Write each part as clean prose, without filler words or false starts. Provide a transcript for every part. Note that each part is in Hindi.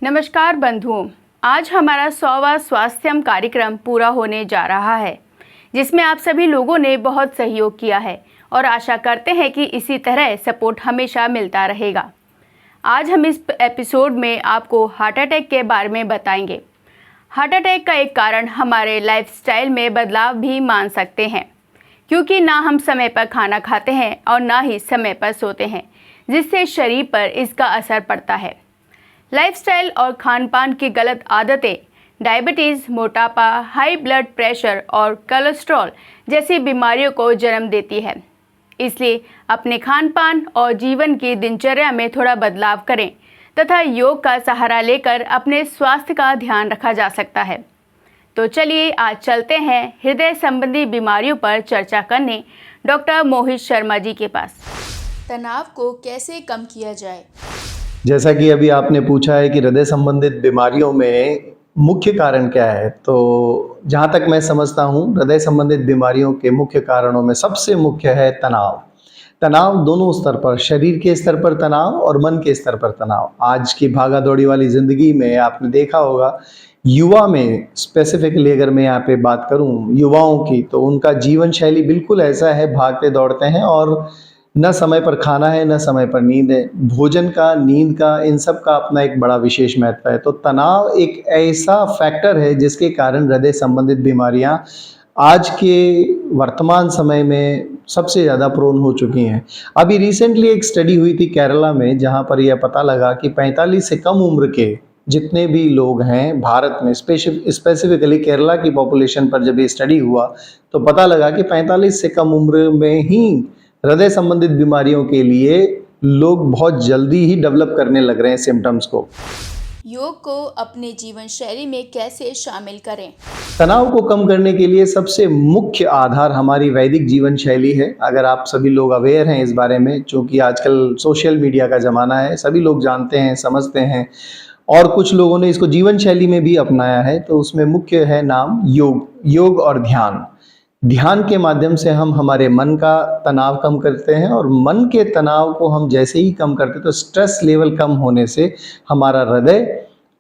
नमस्कार बंधुओं, आज हमारा 100वां स्वास्थ्यम कार्यक्रम पूरा होने जा रहा है, जिसमें आप सभी लोगों ने बहुत सहयोग किया है और आशा करते हैं कि इसी तरह सपोर्ट हमेशा मिलता रहेगा। आज हम इस एपिसोड में आपको हार्ट अटैक के बारे में बताएंगे। हार्ट अटैक का एक कारण हमारे लाइफस्टाइल में बदलाव भी मान सकते हैं, क्योंकि ना हम समय पर खाना खाते हैं और ना ही समय पर सोते हैं, जिससे शरीर पर इसका असर पड़ता है। लाइफस्टाइल और खान-पान की गलत आदतें डायबिटीज़, मोटापा, हाई ब्लड प्रेशर और कोलेस्ट्रॉल जैसी बीमारियों को जन्म देती है। इसलिए अपने खान-पान और जीवन की दिनचर्या में थोड़ा बदलाव करें तथा योग का सहारा लेकर अपने स्वास्थ्य का ध्यान रखा जा सकता है। तो चलिए आज चलते हैं हृदय संबंधी बीमारियों पर चर्चा करने डॉक्टर मोहित शर्मा जी के पास। तनाव को कैसे कम किया जाए? जैसा कि अभी आपने पूछा है कि हृदय संबंधित बीमारियों में मुख्य कारण क्या है, तो जहाँ तक मैं समझता हूँ हृदय संबंधित बीमारियों के मुख्य कारणों में सबसे मुख्य है तनाव। तनाव दोनों स्तर पर, शरीर के स्तर पर तनाव और मन के स्तर पर तनाव। आज की भागा दौड़ी वाली ज़िंदगी में आपने देखा होगा, युवा में स्पेसिफिकली अगर मैं यहाँ पे बात करूँ युवाओं की, तो उनका जीवन शैली बिल्कुल ऐसा है, भागते दौड़ते हैं और न समय पर खाना है न समय पर नींद है। भोजन का, नींद का, इन सब का अपना एक बड़ा विशेष महत्व है। तो तनाव एक ऐसा फैक्टर है जिसके कारण हृदय संबंधित बीमारियां आज के वर्तमान समय में सबसे ज़्यादा प्रोन हो चुकी हैं। अभी रिसेंटली एक स्टडी हुई थी केरला में, जहां पर यह पता लगा कि 45 से कम उम्र के जितने भी लोग हैं भारत में, स्पेसिफिकली केरला की पॉपुलेशन पर जब ये स्टडी हुआ तो पता लगा कि 45 से कम उम्र में ही हृदय संबंधित बीमारियों के लिए लोग बहुत जल्दी ही डेवलप करने लग रहे हैं सिम्टम्स को। योग को अपने जीवन शैली में कैसे शामिल करें? तनाव को कम करने के लिए सबसे मुख्य आधार हमारी वैदिक जीवन शैली है। अगर आप सभी लोग अवेयर हैं इस बारे में, चूँकि आजकल सोशल मीडिया का ज़माना है, सभी लोग जानते हैं, समझते हैं और कुछ लोगों ने इसको जीवन शैली में भी अपनाया है। तो उसमें मुख्य है नाम योग और ध्यान। ध्यान के माध्यम से हम हमारे मन का तनाव कम करते हैं और मन के तनाव को हम जैसे ही कम करते हैं तो स्ट्रेस लेवल कम होने से हमारा हृदय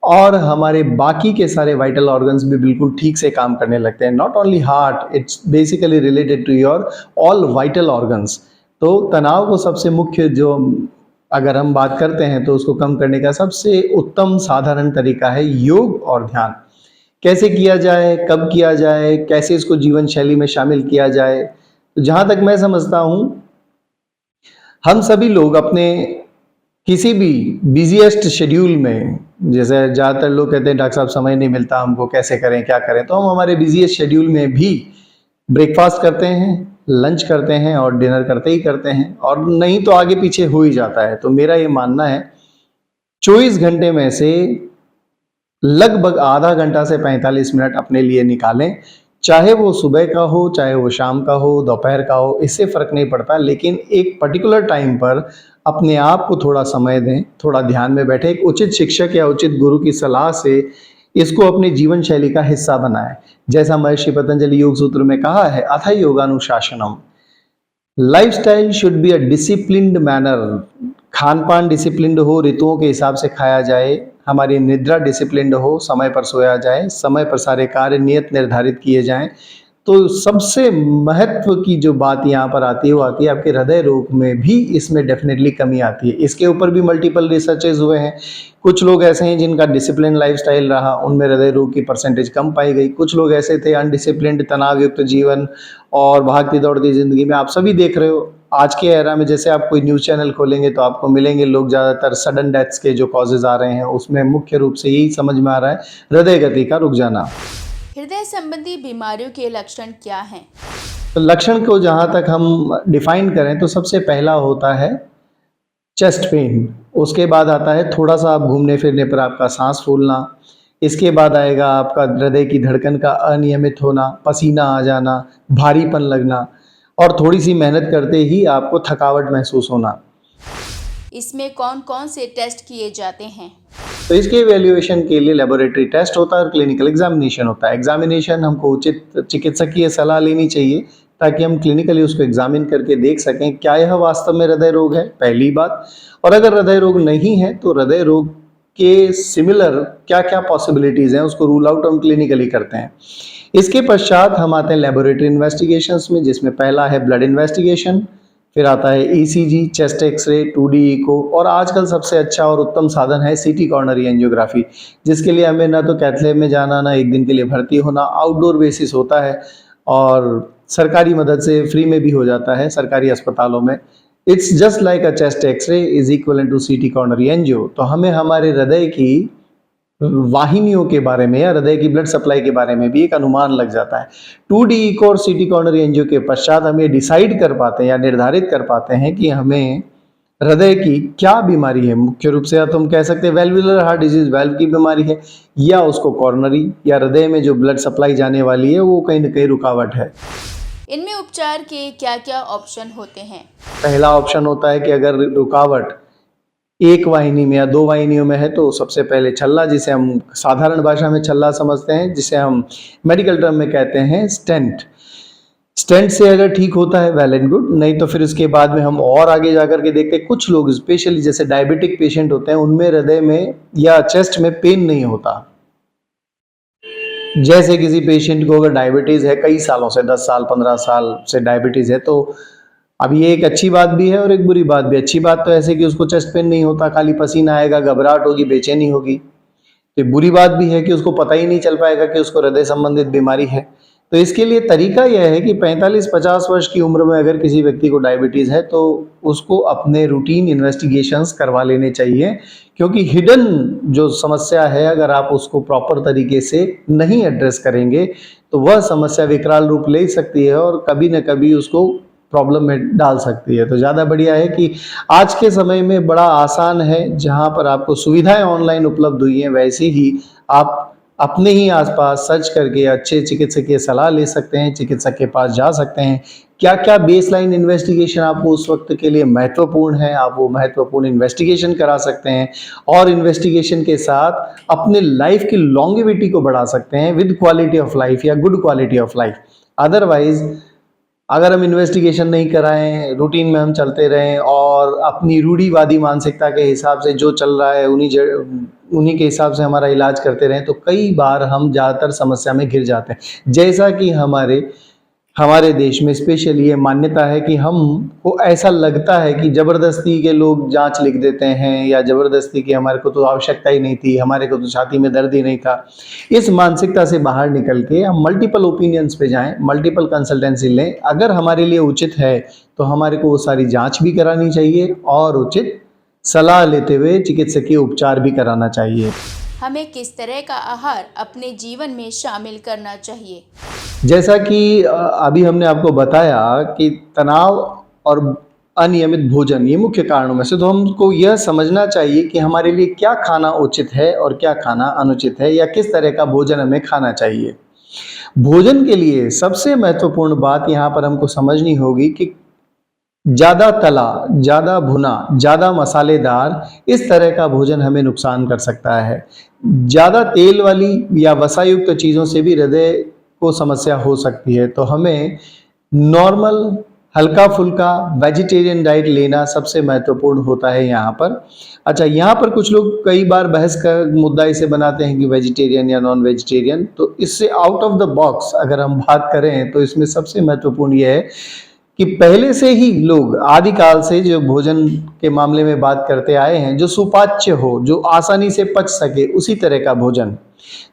और हमारे बाकी के सारे वाइटल ऑर्गन्स भी बिल्कुल ठीक से काम करने लगते हैं। Not only heart, it's basically related to your all vital organs. तो तनाव को सबसे मुख्य जो अगर हम बात करते हैं तो उसको कम करने का सबसे उत्तम साधारण तरीका है योग और ध्यान। कैसे किया जाए, कब किया जाए, कैसे इसको जीवन शैली में शामिल किया जाए, तो जहाँ तक मैं समझता हूँ हम सभी लोग अपने किसी भी बिजीएस्ट शेड्यूल में, जैसे ज़्यादातर लोग कहते हैं डॉक्टर साहब समय नहीं मिलता हमको, कैसे करें, क्या करें, तो हम हमारे बिजीएस्ट शेड्यूल में भी ब्रेकफास्ट करते हैं, लंच करते हैं और डिनर करते ही करते हैं, और नहीं तो आगे पीछे हो ही जाता है। तो मेरा ये मानना है 24 घंटे में से लगभग आधा घंटा से 45 मिनट अपने लिए निकालें, चाहे वो सुबह का हो, चाहे वो शाम का हो, दोपहर का हो, इससे फ़र्क नहीं पड़ता, लेकिन एक पर्टिकुलर टाइम पर अपने आप को थोड़ा समय दें, थोड़ा ध्यान में बैठे, एक उचित शिक्षक या उचित गुरु की सलाह से इसको अपने जीवन शैली का हिस्सा बनाएं। जैसा महर्षि पतंजलि योग सूत्र में कहा है, अथ योगानुशासनम, lifestyle should be a disciplined manner. खान पान डिसिप्लिन्ड हो, ऋतुओं के हिसाब से खाया जाए, हमारी निद्रा डिसिप्लिन्ड हो, समय पर सोया जाए, समय पर सारे कार्य नियत निर्धारित किए जाएं। तो सबसे महत्व की जो बात यहाँ पर आती है वो आती है आपके हृदय रोग में भी इसमें डेफिनेटली कमी आती है। इसके ऊपर भी मल्टीपल रिसर्चेज हुए हैं। कुछ लोग ऐसे हैं जिनका डिसिप्लिन लाइफस्टाइल रहा, उनमें हृदय रोग की परसेंटेज कम पाई गई। कुछ लोग ऐसे थे अनडिसिप्लिन्ड, तनाव युक्त जीवन और भागती दौड़ती ज़िंदगी में। आप सभी देख रहे हो आज के एरा में, जैसे आप कोई न्यूज़ चैनल खोलेंगे तो आपको मिलेंगे लोग ज़्यादातर सडन डेथ्स के जो कॉजेज़ आ रहे हैं उसमें मुख्य रूप से यही समझ में आ रहा है, हृदय गति का रुक जाना। हृदय संबंधी बीमारियों के लक्षण क्या हैं? तो लक्षण को जहाँ तक हम डिफाइन करें तो सबसे पहला होता है चेस्ट पेन, उसके बाद आता है थोड़ा सा आप घूमने फिरने पर आपका सांस फूलना, इसके बाद आएगा आपका हृदय की धड़कन का अनियमित होना, पसीना आ जाना, भारीपन लगना और थोड़ी सी मेहनत करते ही आपको थकावट महसूस होना। इसमें कौन कौन से टेस्ट किए जाते हैं? तो इसके इवैल्यूएशन के लिए लेबोरेटरी टेस्ट होता है और क्लिनिकल एग्जामिनेशन होता है। एग्जामिनेशन हमको उचित चिकित्सकीय सलाह लेनी चाहिए ताकि हम क्लिनिकली उसको एग्जामिन करके देख सकें क्या यह वास्तव में हृदय रोग है, पहली बात। और अगर हृदय रोग नहीं है तो हृदय रोग के सिमिलर क्या क्या पॉसिबिलिटीज़ हैं उसको रूल आउट हम क्लिनिकली करते हैं। इसके पश्चात हम आते हैं लेबोरेटरी इन्वेस्टिगेशंस में, जिसमें पहला है ब्लड इन्वेस्टिगेशन, फिर आता है ECG, chest x ray, 2D eco, और आजकल सबसे अच्छा और उत्तम साधन है सीटी कॉर्नरी एंजियोग्राफी, जिसके लिए हमें ना तो कैथ लैब में जाना, ना एक दिन के लिए भर्ती होना, आउटडोर बेसिस होता है और सरकारी मदद से फ्री में भी हो जाता है सरकारी अस्पतालों में। It's just like a chest x-ray is equal to CT coronary angio. तो हमें हमारे हृदय की वाहिनियों के बारे में या हृदय की ब्लड सप्लाई के बारे में भी एक अनुमान लग जाता है। 2D इको और सीटी कॉर्नरी एंजियो के पश्चात हम ये डिसाइड कर पाते हैं या निर्धारित कर पाते हैं कि हमें हृदय की क्या बीमारी है। मुख्य रूप से या तो हम कह सकते हैं वेल्वुलर हार्ट डिजीज, वाल्व की बीमारी है, या उसको कॉर्नरी या हृदय में जो ब्लड सप्लाई जाने वाली है वो कहीं ना कहीं रुकावट है। इनमें उपचार के क्या क्या ऑप्शन होते हैं? पहला ऑप्शन होता है कि अगर रुकावट एक वाहिनी में या दो वाहिनियों में है तो सबसे पहले छल्ला, जिसे हम साधारण भाषा में छल्ला समझते हैं, जिसे हम मेडिकल टर्म में कहते हैं स्टेंट। स्टेंट से अगर ठीक होता है वेल एंड गुड, नहीं तो फिर उसके बाद में हम और आगे जाकर के देखते हैं कुछ लोग स्पेशली जैसे डायबिटिक पेशेंट होते हैं उनमें हृदय में या चेस्ट में पेन नहीं होता। जैसे किसी पेशेंट को अगर डायबिटीज़ है कई सालों से, 10 साल 15 साल से डायबिटीज़ है, तो अब ये एक अच्छी बात भी है और एक बुरी बात भी। अच्छी बात तो ऐसे कि उसको चेस्ट पेन नहीं होता, खाली पसीना आएगा, घबराहट होगी, बेचैनी होगी। तो बुरी बात भी है कि उसको पता ही नहीं चल पाएगा कि उसको हृदय संबंधित बीमारी है। तो इसके लिए तरीका यह है कि 45-50 वर्ष की उम्र में अगर किसी व्यक्ति को डायबिटीज़ है तो उसको अपने रूटीन इन्वेस्टिगेशंस करवा लेने चाहिए, क्योंकि हिडन जो समस्या है अगर आप उसको प्रॉपर तरीके से नहीं एड्रेस करेंगे तो वह समस्या विकराल रूप ले सकती है और कभी न कभी उसको प्रॉब्लम में डाल सकती है। तो ज़्यादा बढ़िया है कि आज के समय में बड़ा आसान है, जहाँ पर आपको सुविधाएं ऑनलाइन उपलब्ध हुई हैं वैसे ही आप अपने ही आसपास सर्च करके अच्छे चिकित्सकीय सलाह ले सकते हैं, चिकित्सक के पास जा सकते हैं। क्या क्या बेसलाइन इन्वेस्टिगेशन आपको उस वक्त के लिए महत्वपूर्ण है, आप वो महत्वपूर्ण इन्वेस्टिगेशन करा सकते हैं और इन्वेस्टिगेशन के साथ अपने लाइफ की लॉन्गेविटी को बढ़ा सकते हैं विद क्वालिटी ऑफ लाइफ या good quality of life. Otherwise अगर हम इन्वेस्टिगेशन नहीं कराएं, रूटीन में हम चलते रहें और अपनी रूढ़िवादी मानसिकता के हिसाब से जो चल रहा है उन्हीं के हिसाब से हमारा इलाज करते रहें, तो कई बार हम ज़्यादातर समस्या में घिर जाते हैं। जैसा कि हमारे देश में स्पेशली ये मान्यता है कि हमको ऐसा लगता है कि ज़बरदस्ती के लोग जांच लिख देते हैं या ज़बरदस्ती की हमारे को तो आवश्यकता ही नहीं थी, हमारे को तो छाती में दर्द ही नहीं था। इस मानसिकता से बाहर निकल के हम मल्टीपल ओपिनियंस पे जाएं, मल्टीपल कंसल्टेंसी लें। अगर हमारे लिए उचित है तो हमारे को वो सारी जाँच भी करानी चाहिए और उचित सलाह लेते हुए चिकित्सकीय उपचार भी कराना चाहिए। हमें किस तरह का आहार अपने जीवन में शामिल करना चाहिए? जैसा कि अभी हमने आपको बताया कि तनाव और अनियमित भोजन ये मुख्य कारणों में से, तो हमको यह समझना चाहिए कि हमारे लिए क्या खाना उचित है और क्या खाना अनुचित है या किस तरह का भोजन हमें खाना चाहिए। भोजन के लिए सबसे महत्वपूर्ण बात यहाँ पर हमको समझनी होगी कि ज़्यादा तला, ज़्यादा भुना, ज़्यादा मसालेदार इस तरह का भोजन हमें नुकसान कर सकता है। ज़्यादा तेल वाली या वसायुक्त चीज़ों से भी हृदय को समस्या हो सकती है। तो हमें नॉर्मल हल्का फुल्का वेजिटेरियन डाइट लेना सबसे महत्वपूर्ण होता है यहाँ पर। अच्छा, यहाँ पर कुछ लोग कई बार बहस का मुद्दा इसे बनाते हैं कि वेजिटेरियन या नॉन वेजिटेरियन, तो इससे आउट ऑफ द बॉक्स अगर हम बात करें तो इसमें सबसे महत्वपूर्ण यह है कि पहले से ही लोग आदिकाल से जो भोजन के मामले में बात करते आए हैं, जो सुपाच्य हो, जो आसानी से पच सके, उसी तरह का भोजन।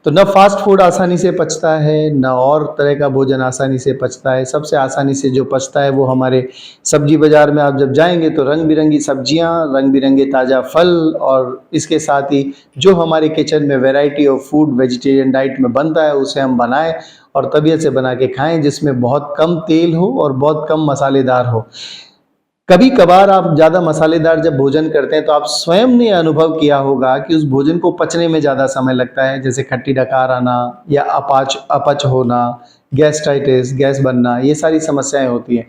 तो न फास्ट फूड आसानी से पचता है, न और तरह का भोजन आसानी से पचता है। सबसे आसानी से जो पचता है वो हमारे सब्जी बाज़ार में आप जब जाएंगे तो रंग बिरंगी सब्जियां, रंग बिरंगे ताज़ा फल और इसके साथ ही जो हमारे किचन में variety of food vegetarian diet में बनता है उसे हम बनाएं और तबीयत से बना के खाएं, जिसमें बहुत कम तेल हो और बहुत कम मसालेदार हो। कभी कभार आप ज़्यादा मसालेदार जब भोजन करते हैं तो आप स्वयं ने अनुभव किया होगा कि उस भोजन को पचने में ज़्यादा समय लगता है, जैसे खट्टी डकार आना या अपच होना, गैस्ट्राइटिस, गैस बनना, ये सारी समस्याएं होती हैं।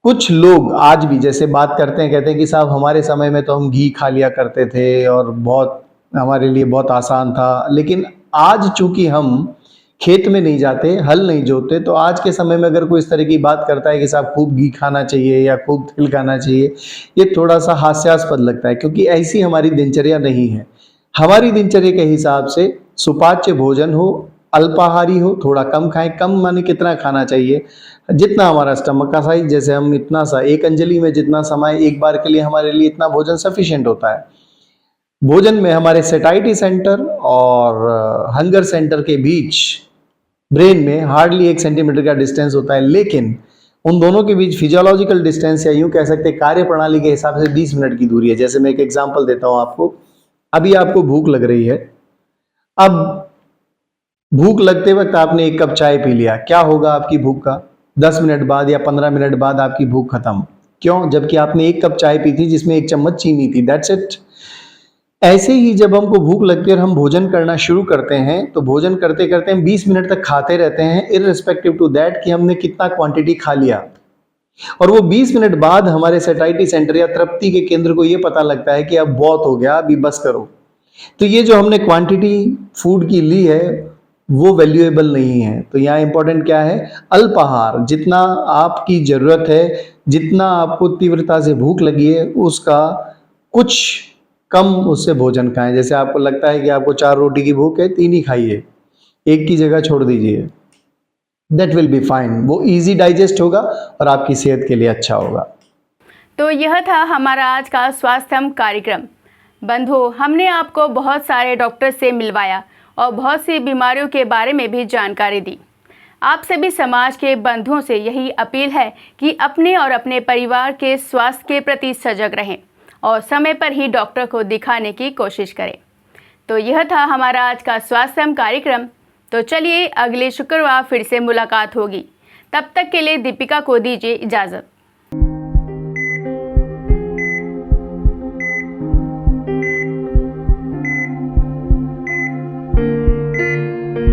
कुछ लोग आज भी जैसे बात करते हैं, कहते हैं कि साहब हमारे समय में तो हम घी खा लिया करते थे और बहुत हमारे लिए बहुत आसान था, लेकिन आज चूंकि हम खेत में नहीं जाते, हल नहीं जोतते, तो आज के समय में अगर कोई इस तरह की बात करता है कि साहब खूब घी खाना चाहिए या खूब तिल खाना चाहिए, ये थोड़ा सा हास्यास्पद लगता है, क्योंकि ऐसी हमारी दिनचर्या नहीं है। हमारी दिनचर्या के हिसाब से सुपाच्य भोजन हो, अल्पाहारी हो, थोड़ा कम खाएं। कम माने कितना खाना चाहिए, जितना हमारा स्टमक का साइज, जैसे हम इतना सा एक अंजलि में जितना समय एक बार के लिए हमारे लिए इतना भोजन सफिशिएंट होता है। भोजन में हमारे सेटाइटी सेंटर और हंगर सेंटर के बीच ब्रेन में हार्डली 1 सेंटीमीटर का डिस्टेंस होता है, लेकिन उन दोनों के बीच फिजियोलॉजिकल डिस्टेंस या यूं कह सकते हैं कार्य प्रणाली के हिसाब से 20 मिनट की दूरी है। जैसे मैं एक एग्जांपल देता हूं आपको। अभी आपको भूख लग रही है, अब भूख लगते वक्त आपने 1 कप चाय पी लिया, क्या होगा आपकी भूख का? 10 मिनट बाद या 15 मिनट बाद आपकी भूख खत्म। क्यों? जबकि आपने 1 कप चाय पी थी जिसमें 1 चम्मच चीनी थी, दैट्स इट। ऐसे ही जब हमको भूख लगती है और हम भोजन करना शुरू करते हैं, तो भोजन करते करते हम 20 मिनट तक खाते रहते हैं, इररिस्पेक्टिव टू दैट कि हमने कितना क्वांटिटी खा लिया। और वो 20 मिनट बाद हमारे सेटाइटी सेंटर या तृप्ति के केंद्र को ये पता लगता है कि अब बहुत हो गया, अभी बस करो। तो ये जो हमने क्वांटिटी फूड की ली है वो वैल्यूएबल नहीं है। तो यहाँ इंपॉर्टेंट क्या है? अल्पाहार, जितना आपकी जरूरत है, जितना आपको तीव्रता से भूख लगी है उसका कुछ कम उससे भोजन खाएं। जैसे आपको लगता है कि आपको 4 रोटी की भूख है, 3 ही खाइए, 1 की जगह छोड़ दीजिए, दैट विल बी फाइन। वो इजी डाइजेस्ट होगा और आपकी सेहत के लिए अच्छा होगा। तो यह था हमारा आज का स्वास्थ्यम कार्यक्रम। बंधुओं, हमने आपको बहुत सारे डॉक्टर से मिलवाया और बहुत सी बीमारियों के बारे में भी जानकारी दी। आप सभी समाज के बंधुओं से यही अपील है कि अपने और अपने परिवार के स्वास्थ्य के प्रति सजग रहें और समय पर ही डॉक्टर को दिखाने की कोशिश करें। तो यह था हमारा आज का स्वास्थ्यम कार्यक्रम। तो चलिए अगले शुक्रवार फिर से मुलाकात होगी। तब तक के लिए दीपिका को दीजिए इजाज़त।